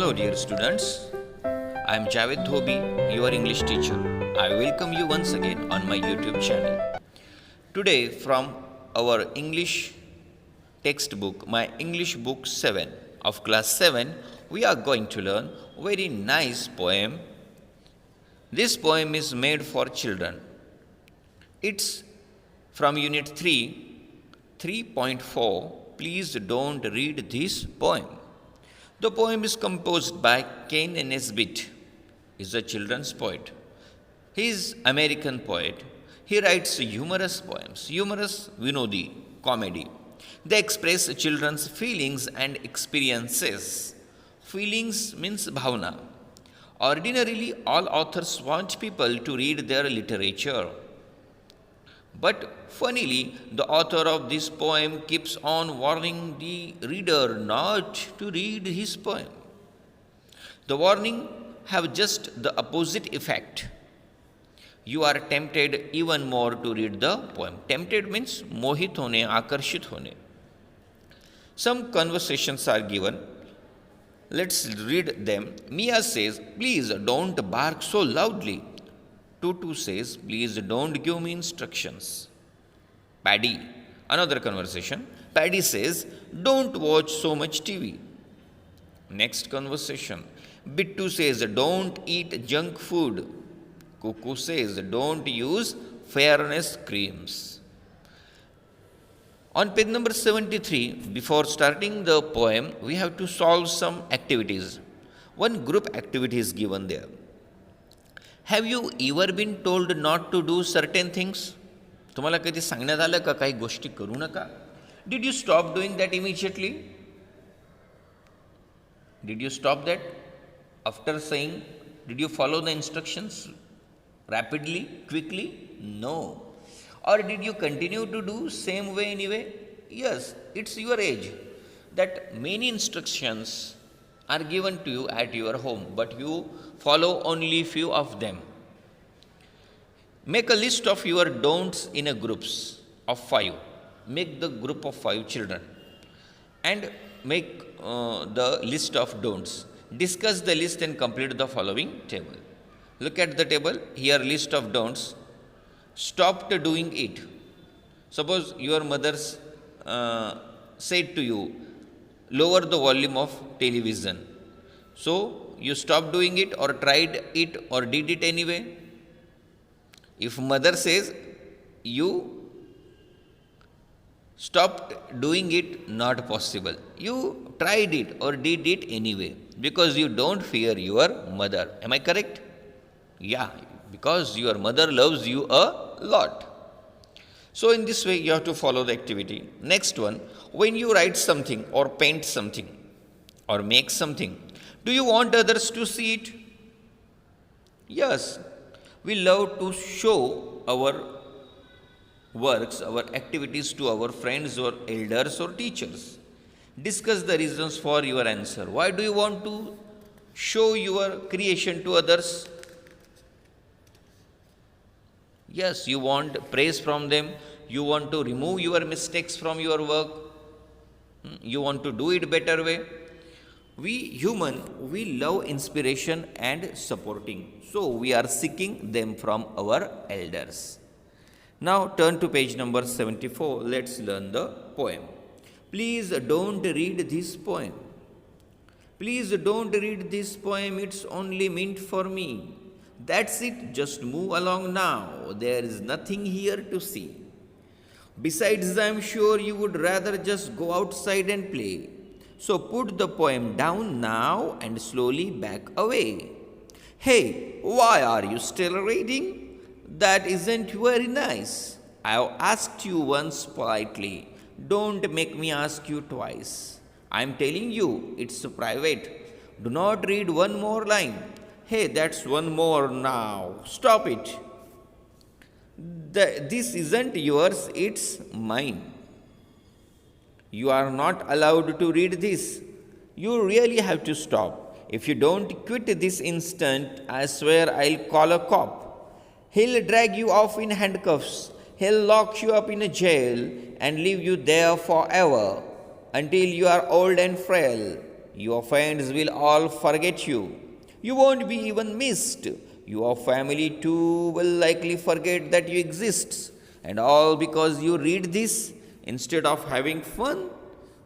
Hello, dear students. I am Javed Dhobi, your English teacher. I welcome you once again on my YouTube channel. Today, from our English textbook, my English book 7 of class 7, we are going to learn a very nice poem. This poem is made for children. It's from Unit 3, 3.4. Please don't read this poem. The poem is composed by Ken Nesbitt. He's a children's poet. He is American poet. He writes humorous poems, humorous vinodi, comedy. They express children's feelings and experiences. Feelings means bhavna. Ordinarily, all authors want people to read their literature. But funnily, the author of this poem keeps on warning the reader not to read his poem. The warning have just the opposite effect. You are tempted even more to read the poem. Tempted means mohit hone, akarshit hone. Some conversations are given. Let's read them. Mia says, "Please don't bark so loudly." Tutu says, "Please don't give me instructions." Paddy, another conversation. Paddy says, "Don't watch so much TV." Next conversation. Bittu says, "Don't eat junk food." Cuckoo says, "Don't use fairness creams." On page number 73, before starting the poem, we have to solve some activities. One group activity is given there. Have you ever been told not to do certain things? तुम्हाला कधी सांगण्यात आलं का काही गोष्टी करू नका? Did you stop doing that immediately? Did you stop that? After saying, did you follow the instructions rapidly, quickly? No. Or did you continue to do same way anyway? Yes, it's your age that many instructions are given to you at your home, but you follow only few of them. Make a list of your don'ts in a groups of 5. Make the group of 5 children and make the list of don'ts. Discuss the list and complete the following table. Look at the table. Here list of don'ts. Stopped doing it. Suppose your mother said to you, lower the volume of television. So, you stopped doing it or tried it or did it anyway. If mother says, you stopped doing it, not possible. You tried it or did it anyway because you don't fear your mother. Am I correct? Yeah, because your mother loves you a lot. So in this way, you have to follow the activity. Next one, when you write something or paint something or make something, do you want others to see it? Yes, we love to show our works, our activities to our friends or elders or teachers. Discuss the reasons for your answer. Why do you want to show your creation to others? Yes, you want praise from them. You want to remove your mistakes from your work. You want to do it better way. We human, we love inspiration and supporting. So we are seeking them from our elders. Now turn to page number 74. Let's learn the poem. Please don't read this poem. Please don't read this poem. It's only meant for me. That's it, just move along now. There is nothing here to see. Besides, I'm sure you would rather just go outside and play. So put the poem down now and slowly back away. Hey, why are you still reading? That isn't very nice. I've asked you once politely. Don't make me ask you twice. I'm telling you, it's private. Do not read one more line. Hey, that's one more now. Stop it. This isn't yours, it's mine. You are not allowed to read this. You really have to stop. If you don't quit this instant, I swear I'll call a cop. He'll drag you off in handcuffs. He'll lock you up in a jail and leave you there forever until you are old and frail. Your friends will all forget you. You won't be even missed. Your family too will likely forget that you exist. And all because you read this instead of having fun.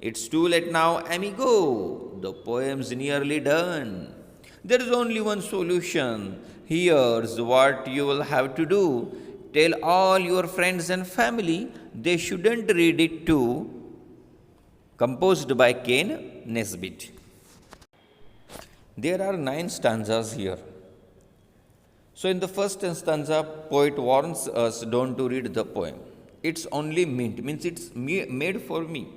It's too late now, amigo. The poem's nearly done. There is only one solution. Here's what you will have to do. Tell all your friends and family they shouldn't read it too. Composed by Ken Nesbitt. There are 9 stanzas here. So in the first stanza, poet warns us don't to read the poem. It's only means it's made for me.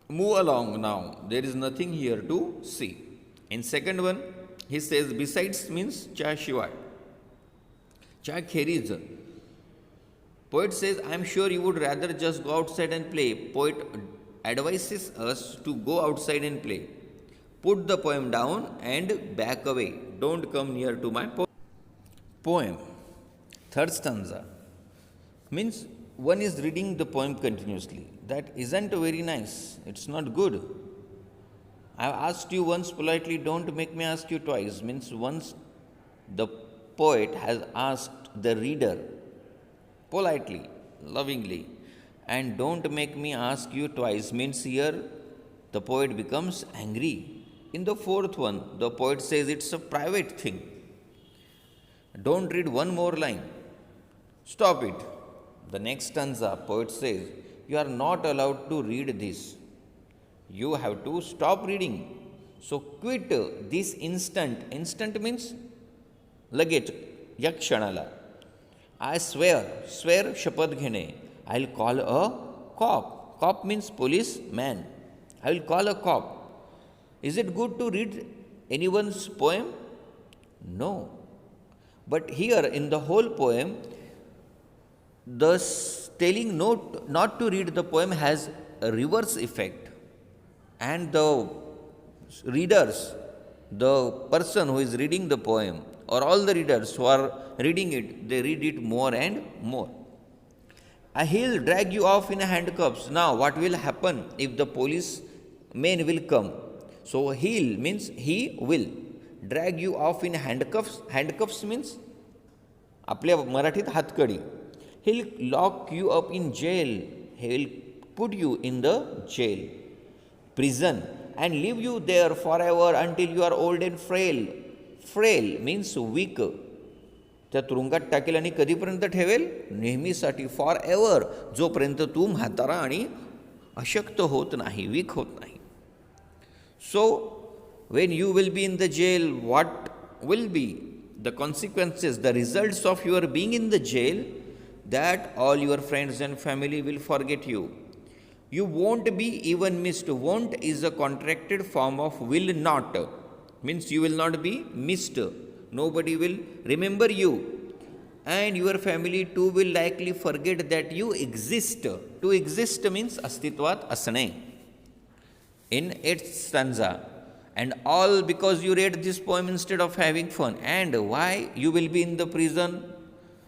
Move along now. There is nothing here to see. In second one, he says besides means cha shivai. Cha kheriz. Poet says, I am sure you would rather just go outside and play. Poet advises us to go outside and play. Put the poem down and back away. Don't come near to my poem. Third stanza means one is reading the poem continuously. That isn't very nice. It's not good. I have asked you once politely, don't make me ask you twice. Means once the poet has asked the reader politely, lovingly, and don't make me ask you twice means here the poet becomes angry. In the fourth one, the poet says it's a private thing. Don't read one more line. Stop it. The next stanza, poet says, you are not allowed to read this. You have to stop reading. So quit this instant. Instant means लगेच, या क्षणाला. I swear शपथ घेणे. I'll call a cop. Cop means policeman. I will call a cop. Is it good to read anyone's poem? No. But here in the whole poem, the telling not to read the poem has a reverse effect. And the readers, the person who is reading the poem, or all the readers who are reading it, they read it more and more. He'll drag you off in handcuffs. Now, what will happen if the policeman will come? So, he'll means he will drag you off in handcuffs. Handcuffs means आपल्या मराठीत हातकडी. He'll lock you up in jail. He'll put you in the jail, prison, and leave you there forever until you are old and frail. Frail means weak. त्या तुरुंगात टाकेल आणि कधीपर्यंत ठेवेल? नेहमीसाठी, for ever, जोपर्यंत तू म्हातारा आणि अशक्त होत नाही, वीक होत नाही. So when you will be in the jail, what will be the consequences, the results of your being in the jail, that all your friends and family will forget you. You won't be even missed. Won't is a contracted form of will not. Means you will not be missed. Nobody will remember you. And your family too will likely forget that you exist. To exist means astitvat asne. In 8th stanza. And all because you read this poem instead of having fun. And why you will be in the prison?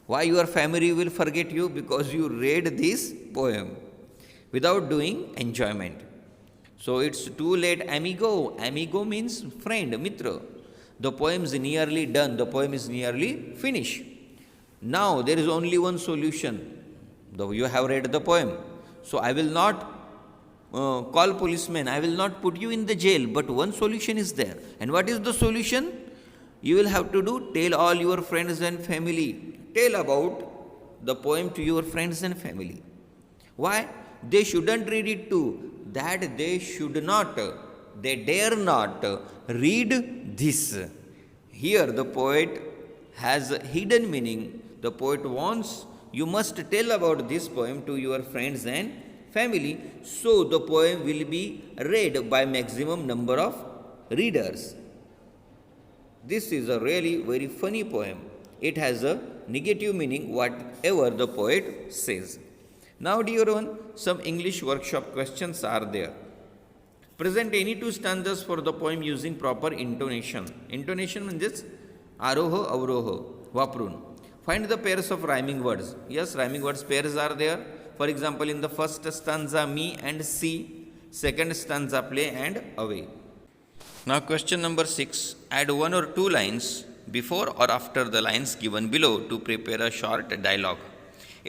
Why your family will forget you? Because you read this poem without doing enjoyment. So it's too late, amigo. Amigo means friend, mitra. The poem is nearly done. The poem is nearly finished. Now there is only one solution. Though you have read the poem. So I will not call policemen. I will not put you in the jail. But one solution is there. And what is the solution? You will have to do, tell all your friends and family. Tell about the poem to your friends and family. Why? They shouldn't read it too. That they should not, they dare not read this. Here the poet has a hidden meaning. The poet wants you must tell about this poem to your friends and family, so the poem will be read by maximum number of readers. This is a really very funny poem. It has a negative meaning, whatever the poet says. Now, dear one, some English workshop questions are there. Present any 2 stanzas for the poem using proper intonation. Intonation means aroha, avroha, vaprun. Find the pairs of rhyming words. Yes, rhyming words pairs are there. For example, in the first stanza, me and see. Second stanza, play and away. Now question number 6. Add 1 or 2 lines before or after the lines given below to prepare a short dialogue.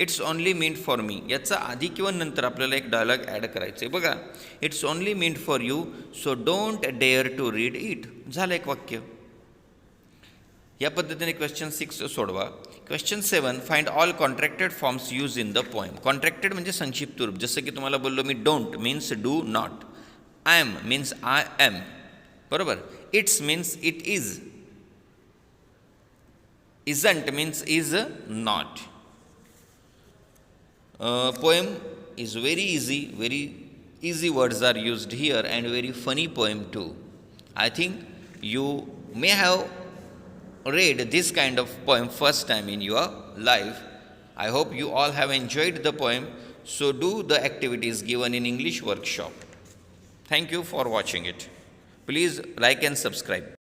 It's only meant for me, याचा आधी किंवा नंतर आपल्याला एक dialogue add करायचं आहे. बघा, it's only meant for you so don't dare to read it. झालं एक वाक्य. या पद्धतीने क्वेश्चन 6 सोडवा. Question 7. Find all contracted forms use in the poem. Contracted म्हणजे संक्षिप्त रूप. जसं की तुम्हाला बोललो मी, don't means do not, I am means I am, बरोबर. It's means it is, isn't means is not. Poem is very easy words are used here, and very funny poem too. I think you may have read this kind of poem first time in your life. I hope you all have enjoyed the poem. So do the activities given in English workshop. Thank you for watching it. Please like and subscribe.